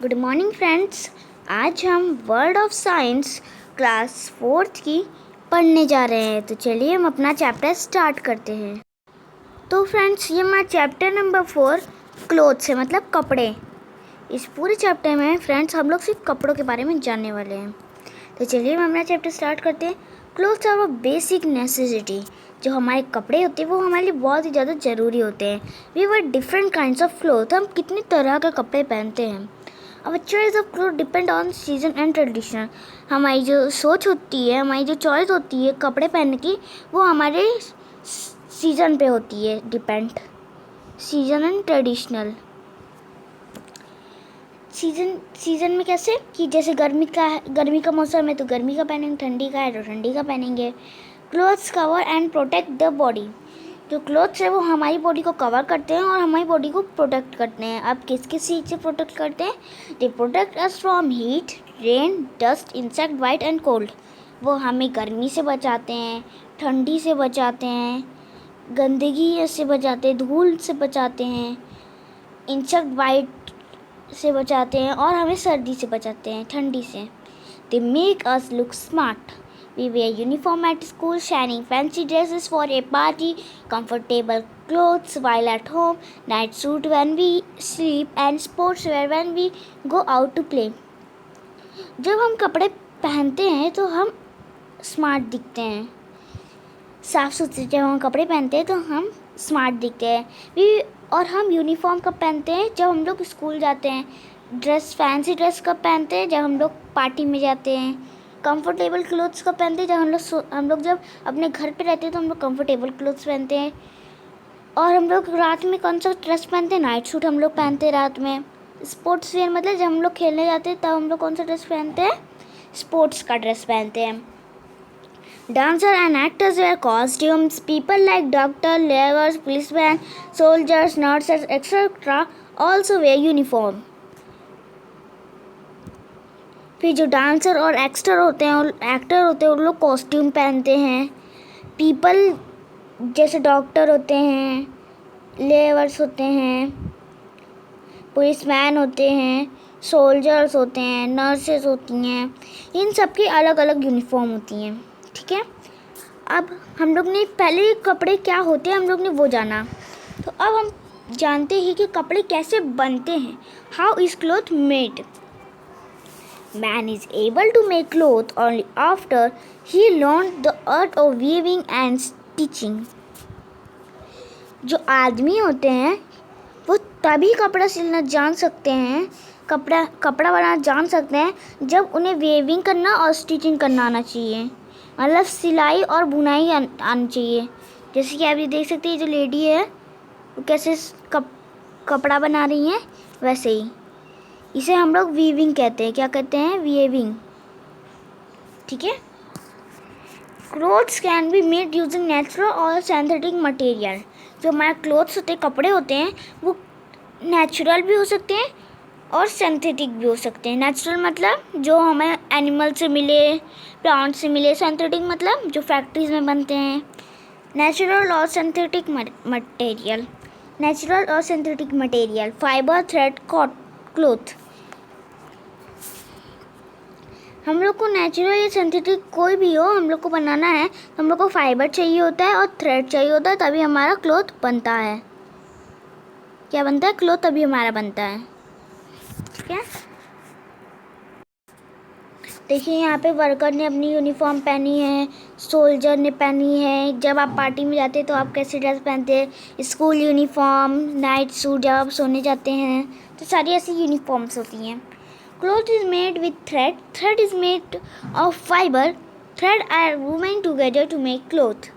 Good morning friends. आज हम world of science class 4th की पढ़ने जा रहे हैं। तो चलिए हम अपना चैप्टर स्टार्ट करते हैं। तो फ्रेंड्स, ये हमारा चैप्टर नंबर 4 क्लोथ्स है, मतलब कपड़े। इस पूरे चैप्टर में फ्रेंड्स हम लोग सिर्फ कपड़ों के बारे में जानने वाले हैं। तो चलिए हम अपना चैप्टर स्टार्ट करते हैं। Clothes are a basic necessity. जो हमारे कपड़े होते हैं वो हमारे लिए बहुत ही ज़्यादा ज़रूरी होते हैं। We wear different kinds of cloth. हम कितनी तरह के कपड़े पहनते हैं। अब choice of cloth depend on season and tradition. हमारी जो सोच होती है, हमारी जो चॉइस होती है कपड़े पहनने की, वो हमारे सीज़न पे होती है depend. Season and traditional. Season में कैसे कि जैसे गर्मी का मौसम है तो गर्मी का पहनेंगे, ठंडी का है तो ठंडी का पहनेंगे। Clothes cover and protect the body. जो क्लोथ्स है वो हमारी बॉडी को कवर करते हैं और हमारी बॉडी को प्रोटेक्ट करते हैं। अब किस किस चीज़ से प्रोटेक्ट करते हैं? They protect us from heat, rain, dust, insect bite and cold. वो हमें गर्मी से बचाते हैं, ठंडी से बचाते हैं, गंदगी से बचाते हैं, धूल से बचाते हैं, इंसेक्ट बाइट से बचाते हैं और हमें सर्दी से बचाते हैं, ठंडी से। They make us look smart. We wear uniform at school, shining fancy dresses for a party, comfortable clothes while at home, night suit when we sleep, and sportswear when we go out to play. जब हम कपड़े पहनते हैं तो हम smart दिखते हैं। साफ सुथरे जब हम कपड़े पहनते हैं तो हम स्मार्ट दिखते हैं। और हम यूनिफॉर्म कब पहनते हैं? जब हम लोग स्कूल जाते हैं। फैंसी ड्रेस कब पहनते हैं? जब हम लोग पार्टी में जाते हैं। कंफर्टेबल क्लोथ्स कब पहनते हैं? जब हम लोग जब अपने घर पे रहते हैं तो हम लोग कंफर्टेबल क्लोथ्स पहनते हैं। और हम लोग रात में कौन सा ड्रेस पहनते हैं? नाइट सूट हम लोग पहनते हैं रात में। स्पोर्ट्स वेयर मतलब जब हम लोग खेलने जाते हैं तब हम लोग कौन सा ड्रेस पहनते हैं? स्पोर्ट्स का ड्रेस पहनते हैं। Dancer and actors wear costumes. People like doctor, labours, policeman, soldiers, nurses etcetera also wear uniform. फिर जो डांसर और एक्टर होते हैं उन लोग कॉस्ट्यूम पहनते हैं। पीपल जैसे डॉक्टर होते हैं, लेबर्स होते हैं, पुलिसमैन होते हैं, सोल्जर्स होते हैं, नर्सेस होती हैं। इन सब की अलग अलग यूनिफॉर्म होती हैं। ठीक है, अब हम लोग ने पहले कपड़े क्या होते हैं हम लोग ने वो जाना। तो अब हम जानते हैं कि कपड़े कैसे बनते हैं। How is cloth made? Man is able to make clothes only after he learned the art of weaving and stitching. जो आदमी होते हैं वो तभी कपड़ा सिलना जान सकते हैं, कपड़ा बनाना जान सकते हैं जब उन्हें वेविंग करना और स्टिचिंग करना आना चाहिए। मतलब सिलाई और बुनाई आनी चाहिए। जैसे कि आप ये देख सकते हैं, जो लेडी है वो कैसे कपड़ा बना रही हैं, वैसे ही इसे हम लोग वीविंग कहते हैं। क्या कहते हैं? वीविंग। ठीक है। Clothes can be made using natural और सिंथेटिक मटेरियल। जो हमारे क्लोथ्स होते हैं, कपड़े होते हैं, वो नेचुरल भी हो सकते हैं और सिंथेटिक भी हो सकते हैं। नेचुरल मतलब जो हमें एनिमल से मिले, प्लांट से मिले। सिंथेटिक मतलब जो फैक्ट्रीज में बनते हैं। नेचुरल और सिंथेटिक मटेरियल। नेचुरल और synthetic material, fibre, thread, cloth. हम लोग को नेचुरल या सिंथेटिक कोई भी हो, हम लोग को बनाना है तो हम लोग को फाइबर चाहिए होता है और थ्रेड चाहिए होता है, तभी हमारा क्लॉथ बनता है। क्या बनता है? क्लॉथ तभी हमारा बनता है। ठीक है, देखिए यहाँ पे वर्कर ने अपनी यूनिफॉर्म पहनी है, सोल्जर ने पहनी है। जब आप पार्टी में जाते हैं तो आप कैसे ड्रेस पहनते हैं? स्कूल यूनिफॉर्म, नाइट सूट जब आप सोने जाते हैं, तो सारी ऐसी यूनिफॉर्म्स होती हैं। Cloth is made with thread. Thread is made of fiber. Thread are woven together to make cloth.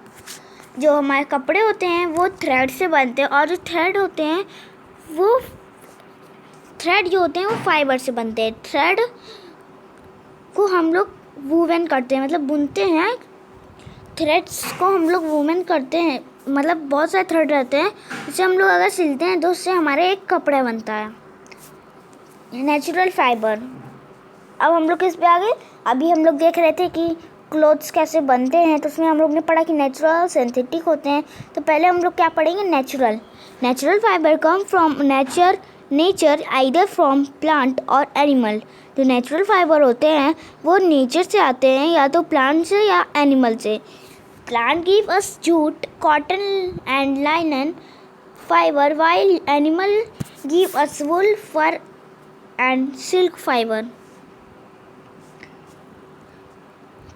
जो हमारे कपड़े होते हैं वो थ्रेड से बनते हैं और जो थ्रेड होते हैं वो फाइबर से बनते हैं। थ्रेड को हम लोग वूवन करते हैं, मतलब बुनते हैं। थ्रेड्स को हम लोग वूवन करते हैं, मतलब बहुत सारे थ्रेड रहते हैं जिससे हम लोग अगर सिलते हैं तो उससे हमारे एक कपड़ा बनता है। Natural fibre. अब हम लोग किस पे आ गए? अभी हम लोग देख रहे थे कि क्लोथ्स कैसे बनते हैं, तो उसमें हम लोग ने पढ़ा कि नेचुरल, सिंथेटिक होते हैं। तो पहले हम लोग क्या पढ़ेंगे? Natural fibre come from nature, nature either from plant और एनिमल। जो नेचुरल फाइबर होते हैं वो नेचर से आते हैं, या तो प्लांट से या एनिमल से। Plant give us jute, cotton and linen fibre, while animal give us wool, fur and silk fibre.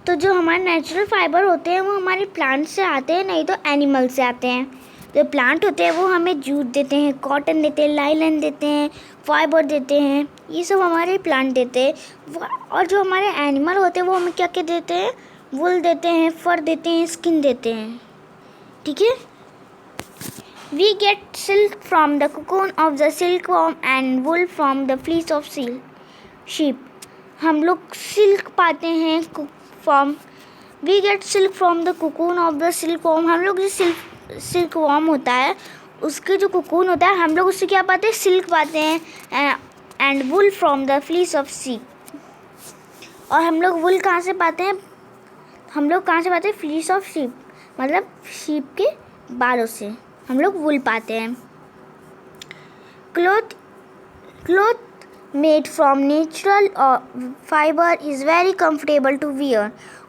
तो जो हमारे नेचुरल फाइबर होते हैं वो हमारे प्लांट से आते हैं, नहीं तो एनिमल से आते हैं। जो प्लांट होते हैं वो हमें जूट देते हैं, कॉटन देते हैं, लाइलन देते हैं, फाइबर देते हैं, ये सब हमारे प्लांट देते हैं। और जो हमारे एनिमल होते हैं वो हमें क्या क्या देते हैं, वुल देते हैं, फर देते हैं, स्किन देते हैं। ठीक है। We get silk from the cocoon of the silk worm and wool from the fleece of sheep. हम लोग सिल्क पाते हैं from, we get silk from the cocoon of the silk worm. हम लोग जो सिल्क वॉर्म होता है उसके जो कोकून होता है हम लोग उससे क्या पाते हैं, सिल्क पाते हैं। And wool from the fleece of sheep. और हम लोग वुल कहाँ से पाते हैं, हम लोग कहाँ से पाते हैं, फ्लीस ऑफ शीप, मतलब शीप के बालों से हम लोग वुल पाते हैं। Cloth made from natural fiber is very comfortable to wear.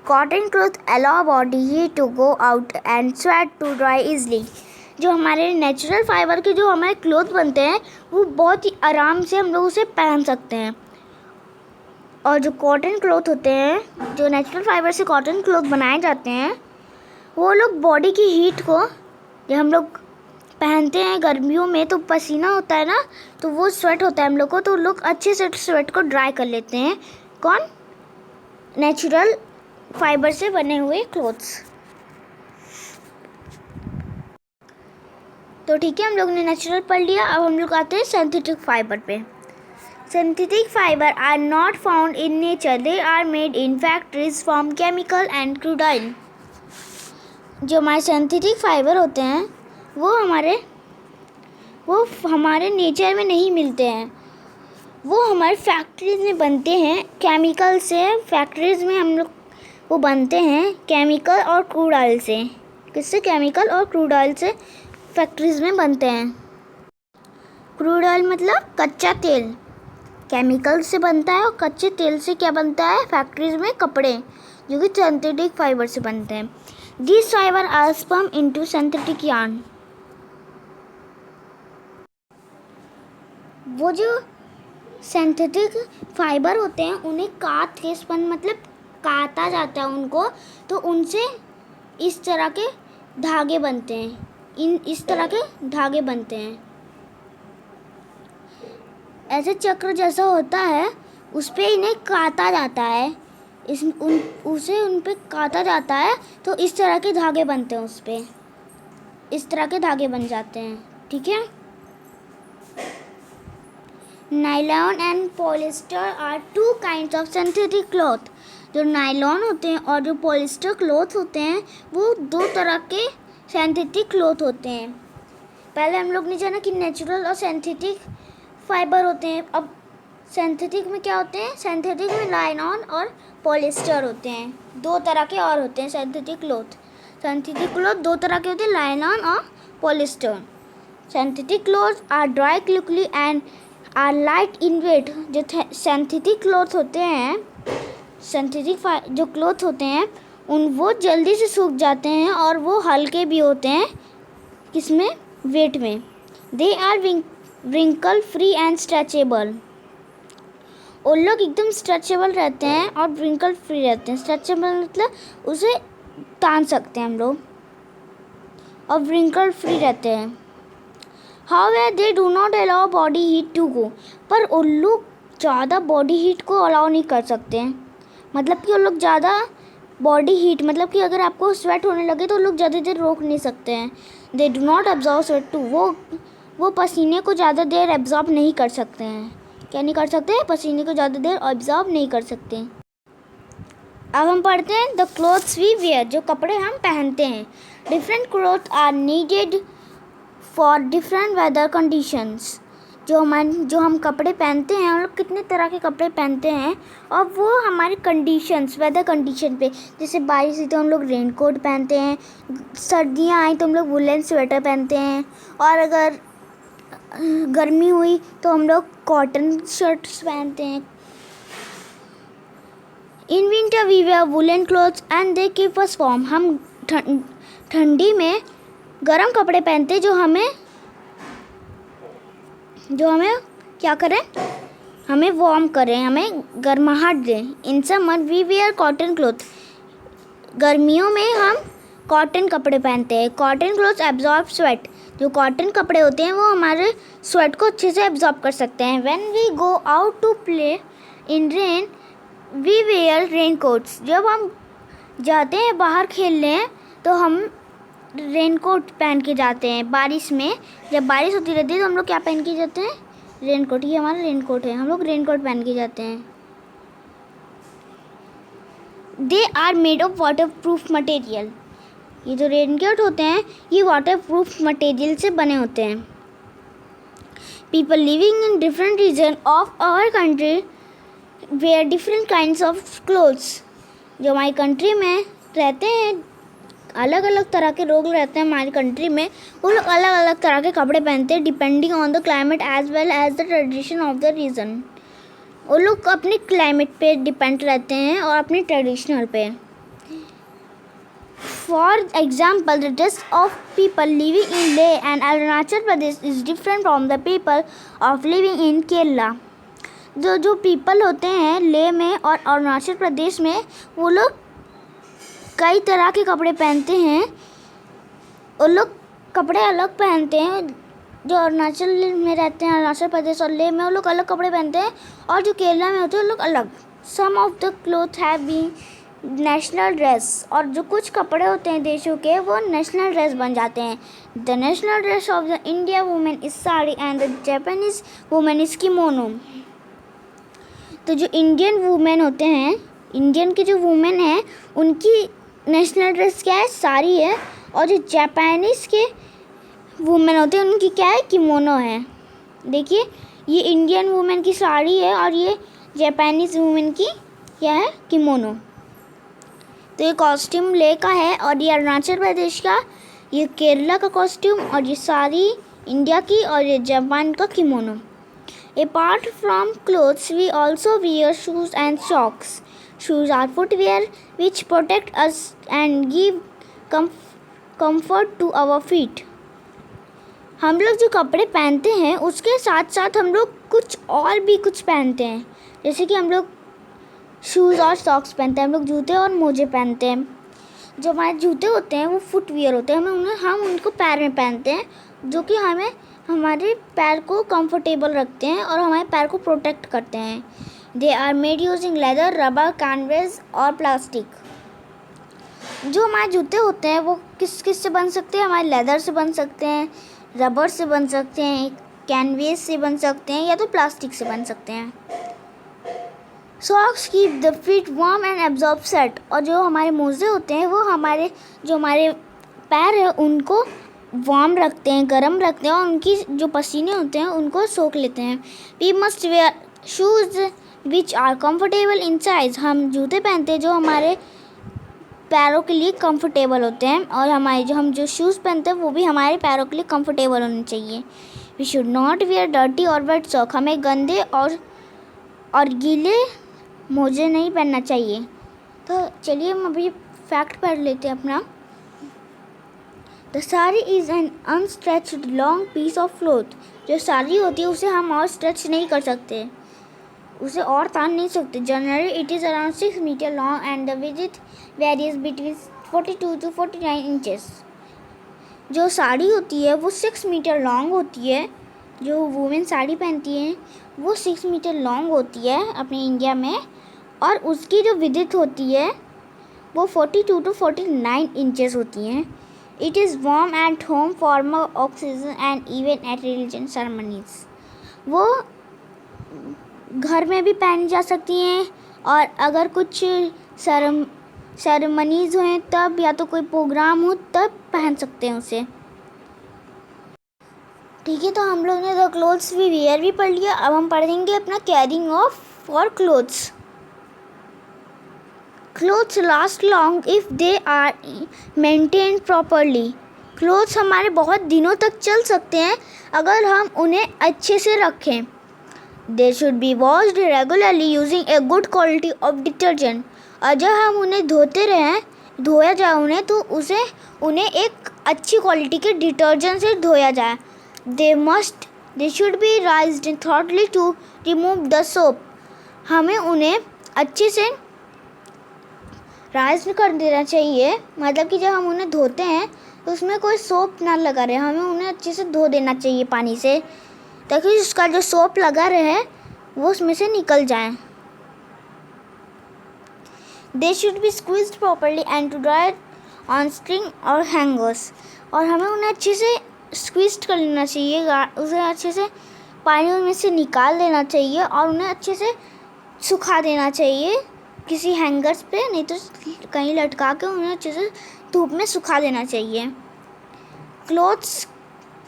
Cotton cloth allow body heat to go out and sweat to dry easily. जो हमारे नेचुरल फाइबर के जो हमारे क्लोथ बनते हैं वो बहुत ही आराम से हम लोग उसे पहन सकते हैं। और जो कॉटन क्लोथ होते हैं, जो नेचुरल फाइबर से कॉटन क्लोथ बनाए जाते हैं, वो लोग बॉडी की हीट को, जब हम लोग पहनते हैं गर्मियों में तो पसीना होता है ना, तो वो स्वेट होता है हम लोग को, तो लोग अच्छे से स्वेट को ड्राई कर लेते हैं। कौन, नेचुरल फाइबर से बने हुए क्लोथ्स। तो ठीक है, हम लोग ने नेचुरल पढ़ लिया। अब हम लोग आते हैं सिंथेटिक फाइबर पे। Synthetic fibre are not found in nature, they are made in factories from chemical and crude oil. जो हमारे सिंथेटिक फाइबर होते हैं वो हमारे नेचर में नहीं मिलते हैं, वो हमारे फैक्ट्रीज में बनते हैं केमिकल से। फैक्ट्रीज में हम लोग वो बनते हैं केमिकल और क्रूड ऑयल से। किससे, केमिकल और क्रूड ऑयल से फैक्ट्रीज में बनते हैं। क्रूड ऑयल मतलब कच्चा तेल, केमिकल से बनता है। और कच्चे तेल से क्या बनता है, फैक्ट्रीज में कपड़े, जो कि सिंथेटिक फाइबर से बनते हैं। This fibre are spun into synthetic yarn. वो जो सिंथेटिक फाइबर होते हैं उन्हें काट के, स्पन मतलब काटा जाता है उनको, तो उनसे इस तरह के धागे बनते हैं, इस तरह के धागे बनते हैं। ऐसे चक्र जैसा होता है, उस पे इन्हें काटा जाता है, उन पे काटा जाता है, तो इस तरह के धागे बनते हैं, उस पे इस तरह के धागे बन जाते हैं। ठीक है। Nylon and polyester are two kinds of synthetic cloth. जो नायलॉन होते हैं और जो पॉलिस्टर क्लॉथ होते हैं वो दो तरह के सिंथेटिक क्लॉथ होते हैं। पहले हम लोग ने जाना कि नेचुरल और सिंथेटिक फाइबर होते हैं। अब सिंथेटिक में क्या होते हैं, सिंथेटिक में नायलॉन और पॉलिस्टर होते हैं। दो तरह के और होते हैं सिंथेटिक क्लॉथ। सिंथेटिक क्लॉथ दो तरह के होते हैं, नायलॉन और polyester. Synthetic cloth are dry quickly and are light in weight. जो सिंथेटिक क्लॉथ होते हैं, जो क्लॉथ होते हैं वो जल्दी से सूख जाते हैं और वो हल्के भी होते हैं, किसमें, वेट में। They are wrinkle free and stretchable. उन लोग एकदम स्ट्रेचेबल रहते हैं और wrinkle फ्री रहते हैं। स्ट्रेचेबल मतलब उसे तान सकते हैं हम लोग, और wrinkle फ्री रहते हैं। However, they do not allow body heat to go. पर उन लोग ज़्यादा बॉडी हीट को अलाउ नहीं कर सकते हैं। मतलब कि उन लोग ज़्यादा बॉडी हीट, मतलब कि अगर आपको स्वेट होने लगे तो लोग ज़्यादा देर रोक नहीं सकते हैं। They do not absorb sweat too. वो पसीने को ज़्यादा देर एब्जॉर्ब नहीं कर सकते हैं। क्या नहीं कर सकते, पसीने को ज़्यादा देर एब्जॉर्ब नहीं कर सकते। अब हम पढ़ते हैं द क्लोथ्स वी वेयर। जो कपड़े हम पहनते हैं। Different cloth are needed for different weather conditions. जो हम कपड़े पहनते हैं, हम लोग कितने तरह के कपड़े पहनते हैं और वो हमारे कंडीशंस, वेदर कंडीशन पे। जैसे बारिश हुई तो हम लोग रेन कोट पहनते हैं, सर्दियाँ आई तो हम लोग वुलन स्वेटर पहनते हैं, और अगर गर्मी हुई तो हम लोग कॉटन शर्ट्स पहनते हैं। In winter we wear woollen clothes and they keep us warm. हम ठंडी में गर्म कपड़े पहनते हैं जो हमें क्या करें, हमें वार्म करें, हमें गर्माहट दें। In summer we wear cotton cloth. गर्मियों में हम कॉटन कपड़े पहनते हैं। Cotton clothes absorb sweat. जो कॉटन कपड़े होते हैं वो हमारे स्वेट को अच्छे से एब्जॉर्ब कर सकते हैं। When we go out to play in rain we wear raincoats. जब हम जाते हैं बाहर खेलने तो हम रेन कोट पहन के जाते हैं। बारिश में जब बारिश होती रहती है तो हम लोग क्या पहन के जाते हैं, रेन कोट। ये हमारा रेन कोट है, हम लोग रेन कोट पहन के जाते हैं। They are made of waterproof material. ये जो रेन कोट होते हैं ये वाटर प्रूफ मटेरियल से बने होते हैं। People living in different region of our country wear different kinds of clothes. जो हमारी कंट्री में रहते हैं, अलग अलग तरह के लोग रहते हैं हमारी कंट्री में, वो लोग अलग अलग तरह के कपड़े पहनते हैं depending on the climate as well as the tradition of the region. वो लोग अपने क्लाइमेट पे डिपेंड रहते हैं और अपने ट्रेडिशनल पे। For example the dress of people living in Leh and Arunachal Pradesh is different from the people of living in Kerala. जो पीपल होते हैं ले में और अरुणाचल प्रदेश में, वो लोग कई तरह के कपड़े पहनते हैं। वो लोग कपड़े अलग पहनते हैं। जो अरुणाचल में रहते हैं, अरुणाचल प्रदेश और लेह में, वो लोग अलग कपड़े पहनते हैं, और जो केरला में होते हैं वो लोग अलग। Some of the cloth have been national dress. और जो कुछ कपड़े होते हैं देशों के वो नेशनल ड्रेस बन जाते हैं। The national dress of the India women is sari and the Japanese women is kimono. तो जो इंडियन वुमेन होते हैं, इंडियन के जो वुमेन हैं, उनकी नेशनल ड्रेस क्या है, साड़ी है। और जो जापानीज़ के वुमेन होते हैं उनकी क्या है, किमोनो है। देखिए ये इंडियन वुमेन की साड़ी है और ये जापानीज़ वुमेन की क्या है, किमोनो। तो ये कॉस्ट्यूम ले का है और ये अरुणाचल प्रदेश का, ये केरला का कॉस्ट्यूम, और ये साड़ी इंडिया की, और ये जापान का kimono. Apart from clothes, we also wear shoes and socks. Shoes are footwear which protect us and give comfort to our feet. हम लोग जो कपड़े पहनते हैं उसके साथ साथ हम लोग कुछ और भी कुछ पहनते हैं। जैसे कि हम लोग शूज़ और सॉक्स पहनते हैं, हम लोग जूते और मोजे पहनते हैं। जो हमारे जूते होते हैं वो फुटवियर होते हैं, हम उनको पैर में पहनते हैं, जो कि हमें हमारे पैर को कंफर्टेबल रखते हैं और हमारे पैर को प्रोटेक्ट करते हैं। They are made using leather, rubber, canvas और प्लास्टिक। जो हमारे जूते होते हैं वो किस किस से बन सकते हैं, हमारे लेदर से बन सकते हैं, रबर से बन सकते हैं, कैनवेस से बन सकते हैं, या तो प्लास्टिक से बन सकते हैं। Socks keep the feet warm and absorb sweat. और जो हमारे मोजे होते हैं वो हमारे पैर है उनको वार्म रखते हैं, गर्म रखते हैं, और उनकी जो पसीने होते हैं उनको सोख लेते हैं। We must wear shoes which are comfortable in size. हम जूते पहनते हैं जो हमारे पैरों के लिए कंफर्टेबल होते हैं, और हम जो शूज़ पहनते हैं वो भी हमारे पैरों के लिए कंफर्टेबल होने चाहिए। We should not wear dirty और वेट सॉक। हमें गंदे और गीले मोजे नहीं पहनना चाहिए। तो चलिए हम अभी फैक्ट पढ़ लेते हैं अपना। The sari is an unstretched long piece of cloth. जो साड़ी होती है उसे हम और स्ट्रेच नहीं कर सकते, उसे और तान नहीं सकते। Generally it is around 6 metre long and the width varies between 42 to 49 inches. जो साड़ी होती है वो 6 मीटर लॉन्ग होती है। जो वुमेन साड़ी पहनती हैं वो 6 मीटर लॉन्ग होती है अपने इंडिया में, और उसकी जो विड्थ होती है वो 42 to 49 इंचेस होती हैं। It is warm at home, former occasion and even at religion ceremonies. वो घर में भी पहनी जा सकती हैं, और अगर कुछ सेरेमनीज हैं तब, या तो कोई प्रोग्राम हो तब पहन सकते हैं उसे। ठीक है, तो हम लोग ने द क्लोथ्स वी वेयर भी पढ़ लिया। अब हम पढ़ेंगे अपना carrying of for clothes. Clothes last long if they are maintained properly. Clothes हमारे बहुत दिनों तक चल सकते हैं अगर हम उन्हें अच्छे से रखें। दे should B washed regularly using a good quality of detergent. और जब हम उन्हें धोया जाए उन्हें, तो उन्हें एक अच्छी क्वालिटी के डिटर्जेंट से धोया जाए। They should be rinsed thoroughly to remove the soap. हमें उन्हें अच्छे से राइज कर देना चाहिए, मतलब कि जब हम उन्हें धोते हैं तो उसमें कोई सोप ना लगा रहे, हमें उन्हें अच्छे से धो देना चाहिए पानी से, ताकि उसका जो सोप लगा रहे वो उसमें से निकल जाए। They should be squeezed properly and to dry on string और हैंगर्स। और हमें उन्हें अच्छे से स्क्वीज कर लेना चाहिए, उसे अच्छे से पानी में से निकाल देना चाहिए और उन्हें अच्छे से सुखा देना चाहिए किसी हैंगर्स पे, नहीं तो कहीं लटका के उन्हें अच्छे से धूप में सुखा देना चाहिए।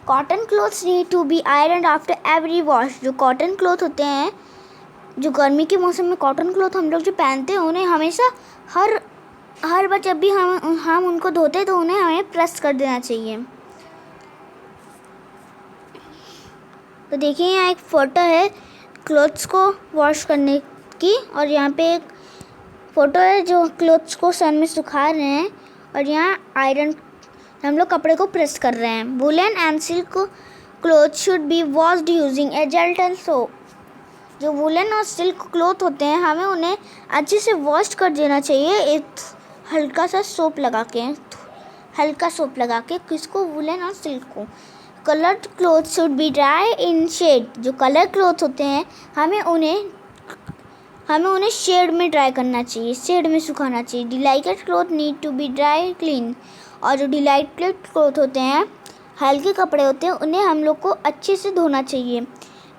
Cotton clothes need to be iron after every wash. जो कॉटन क्लोथ होते हैं, जो गर्मी के मौसम में कॉटन क्लोथ हम लोग जो पहनते हैं, उन्हें हमेशा हर बार जब भी हम उनको धोते हैं तो उन्हें हमें प्रेस कर देना चाहिए। तो देखिए यहाँ एक फ़ोटो है क्लोथ्स को वॉश करने की, और यहाँ पे एक फ़ोटो है जो क्लोथ्स को सन में सुखा रहे हैं, और यहाँ आयरन हम लोग कपड़े को प्रेस कर रहे हैं। Woollen and silk cloth should B washed using A gentle soap. जो वुलन और सिल्क क्लोथ होते हैं, हमें उन्हें अच्छे से वॉश कर देना चाहिए एक हल्का सोप लगा के किसको, वुलन और सिल्क को। Coloured cloth should be dry in shade. जो कलर क्लोथ होते हैं, हमें उन्हें शेड में ड्राई करना चाहिए, शेड में सुखाना चाहिए। Delicate cloth need to be dry clean. और जो डिलाइटेड क्लोथ होते हैं, हल्के कपड़े होते हैं, उन्हें हम लोग को अच्छे से धोना चाहिए।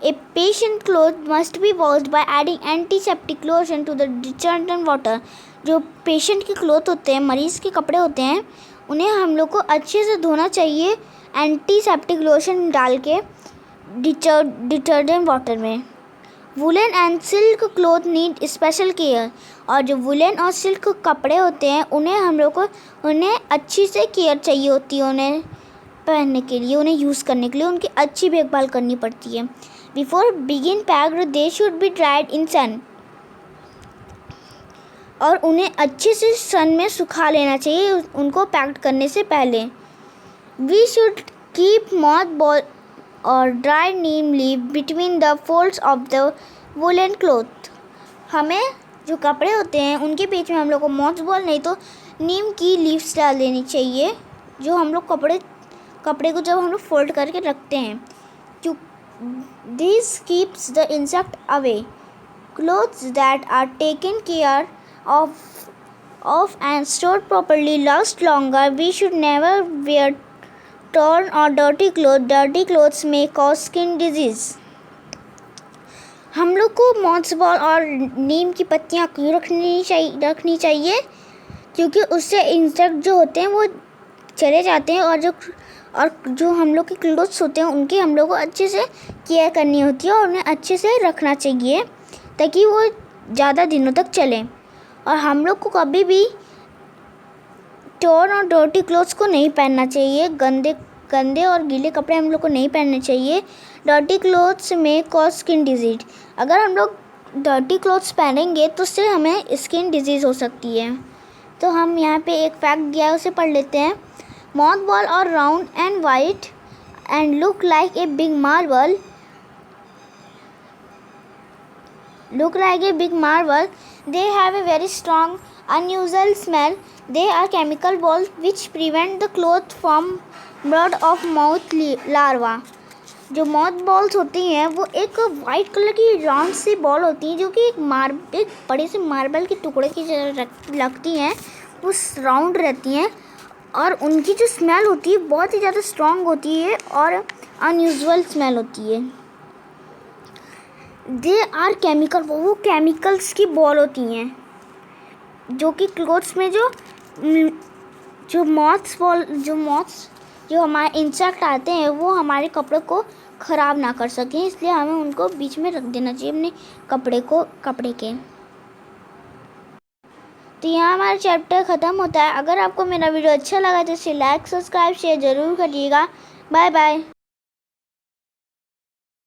A patient cloth must be washed by adding antiseptic lotion to the detergent water. जो पेशेंट के क्लोथ होते हैं, मरीज़ के कपड़े होते हैं, उन्हें हम लोग को अच्छे से धोना चाहिए एंटीसेप्टिक लोशन डाल के डिटर्जेंट वाटर में। Woollen and silk cloth need special care. और जो वुलन और सिल्क कपड़े होते हैं, उन्हें अच्छी से केयर चाहिए होती है, उन्हें पहनने के लिए, उन्हें यूज़ करने के लिए उनकी अच्छी देखभाल करनी पड़ती है। Before begin packed they should be dried in sun. और उन्हें अच्छे से सन में सुखा लेना चाहिए उनको पैक्ड करने से पहले। We should keep moth ball और dry neem leave between the folds of the woollen cloth. हमें जो कपड़े होते हैं उनके बीच में हम लोग को मॉथ बॉल नहीं तो नीम की लीव्स डाल देनी चाहिए, जो हम लोग कपड़े को जब हम लोग फोल्ड करके रखते हैं। This keeps the insect away. Clothes that are taken care of and stored properly last longer. We should never wear torn or dirty clothes. Dirty clothes may cause skin disease. हम लोग को moth ball और नीम की पत्तियाँ क्यों रखनी चाहिए, क्योंकि उससे इंसेक्ट जो होते हैं वो चले जाते हैं, और जो हम लोग के क्लोथ्स होते हैं उनकी हम लोग को अच्छे से केयर करनी होती है और उन्हें अच्छे से रखना चाहिए ताकि वो ज़्यादा दिनों तक चलें। और हम लोग को कभी भी टॉर्न और डर्टी क्लोथ्स को नहीं पहनना चाहिए। गंदे और गीले कपड़े हम लोग को नहीं पहनने चाहिए। डर्टी क्लोथ्स में कॉज स्किन डिजीज। अगर हम लोग डर्टी क्लोथ्स पहनेंगे तो उससे हमें स्किन डिजीज़ हो सकती है। तो हम यहाँ पे एक फैक्ट दिया है, उसे पढ़ लेते हैं। मॉथ बॉल और round and white and look like a big marble They have a very strong, unusual smell. They are chemical balls which prevent the cloth from word of mouth larva. जो moth balls होती हैं वो एक white colour की round सी ball होती हैं, जो कि एक बड़े से मार्बल के टुकड़े की तरह लगती हैं। वो राउंड रहती हैं और उनकी जो स्मेल होती है बहुत ही ज़्यादा स्ट्रॉन्ग होती है और अनयूजुअल स्मेल होती है। दे आर केमिकल, वो केमिकल्स की बॉल होती हैं जो कि क्लोथ्स में जो हमारे इंसेक्ट आते हैं वो हमारे कपड़े को ख़राब ना कर सकें, इसलिए हमें उनको बीच में रख देना चाहिए अपने कपड़े के। तो यहाँ हमारा चैप्टर ख़त्म होता है। अगर आपको मेरा वीडियो अच्छा लगा तो इसे लाइक सब्सक्राइब शेयर ज़रूर करिएगा। Bye bye.